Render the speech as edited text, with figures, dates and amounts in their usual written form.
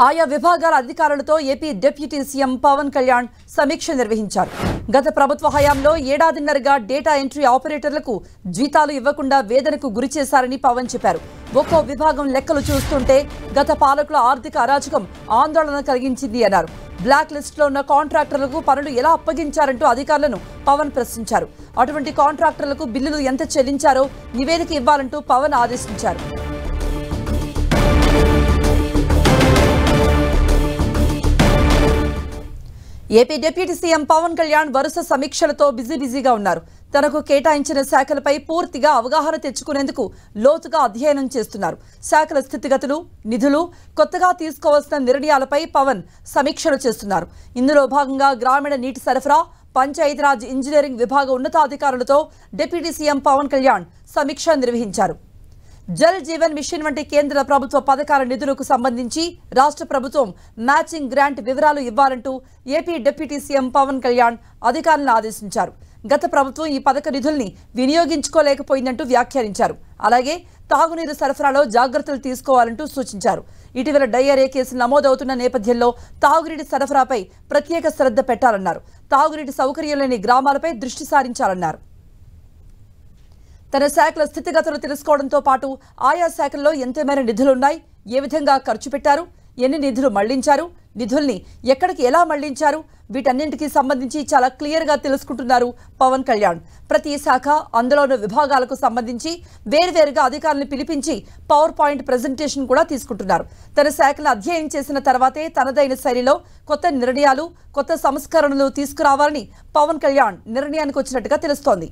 ఆయా విభాగాల అధికారులతో AP deputy CM Pawan Kalyan సమీక్ష నిర్వహించారు. గత ప్రభుత్వ హయాంలో ఏడాదిన్నరగా డేటా ఎంట్రీ ఆపరేటర్లకు జీతాలు ఇవ్వకుండా వేదనకు గురిచేశారని పవన్ చెప్పారు. ఒక్కో విభాగం లెక్కలు చూస్తుంటే గత పాలకుల ఆర్థిక అరాచకం ఆందోళన కలిగించింది అన్నారు. బ్లాక్ లిస్టులో ఉన్న కాంట్రాక్టర్లకు పనులు ఎలా అప్పగించారంటూ అధికారులను పవన్ ప్రశ్నించారు. అటువంటి కాంట్రాక్టర్లకు బిల్లులు ఎంత చెల్లించారో నివేదిక ఇవ్వాలంటూ పవన్ ఆదేశించారు. AP deputy CM Pawan Kalyan వరుస సమీక్షలతో బిజీగా ఉన్నారు. తనకు కేటాయించిన శాఖలపై పూర్తిగా అవగాహన తెచ్చుకునేందుకు లోతుగా అధ్యయనం చేస్తున్నారు. శాఖల స్థితిగతులు, నిధులు, కొత్తగా తీసుకోవాల్సిన నిర్ణయాలపై పవన్ సమీక్షలు చేస్తున్నారు. ఇందులో భాగంగా గ్రామీణ నీటి సరఫరా, పంచాయతీరాజ్, ఇంజనీరింగ్ విభాగ ఉన్నతాధికారులతో డిప్యూటీ సీఎం పవన్ కళ్యాణ్ సమీక్ష నిర్వహించారు. జల్ జీవన్ మిషన్ వంటి కేంద్ర ప్రభుత్వ పథకాల నిధులకు సంబంధించి రాష్ట్ర ప్రభుత్వం మ్యాచింగ్ గ్రాంట్ వివరాలు ఇవ్వాలంటూ AP deputy CM Pawan Kalyan అధికారులను ఆదేశించారు. గత ప్రభుత్వం ఈ పథక నిధుల్ని వినియోగించుకోలేకపోయిందంటూ వ్యాఖ్యానించారు. అలాగే తాగునీరు సరఫరాలో జాగ్రత్తలు తీసుకోవాలంటూ సూచించారు. ఇటీవల డయేరియా కేసులు నమోదవుతున్న నేపథ్యంలో తాగునీటి సరఫరాపై ప్రత్యేక శ్రద్ధ పెట్టాలన్నారు. తాగునీటి సౌకర్యం లేని గ్రామాలపై దృష్టి సారించాలన్నారు. తన శాఖల స్థితిగతులు తెలుసుకోవడంతో పాటు ఆయా శాఖల్లో ఎంత మేర నిధులున్నాయి, ఏ విధంగా ఖర్చు పెట్టారు, ఎన్ని నిధులు మళ్లించారు, నిధుల్ని ఎక్కడికి ఎలా మళ్లించారు, వీటన్నింటికి సంబంధించి చాలా క్లియర్గా తెలుసుకుంటున్నారు పవన్ కళ్యాణ్. ప్రతి శాఖ, అందులోని విభాగాలకు సంబంధించి వేర్వేరుగా అధికారులను పిలిపించి పవర్ పాయింట్ ప్రెజెంటేషన్ కూడా తీసుకుంటున్నారు. తన శాఖను అధ్యయనం చేసిన తర్వాతే తనదైన శైలిలో కొత్త నిర్ణయాలు, కొత్త సంస్కరణలు తీసుకురావాలని పవన్ కళ్యాణ్ నిర్ణయానికి వచ్చినట్టుగా తెలుస్తోంది.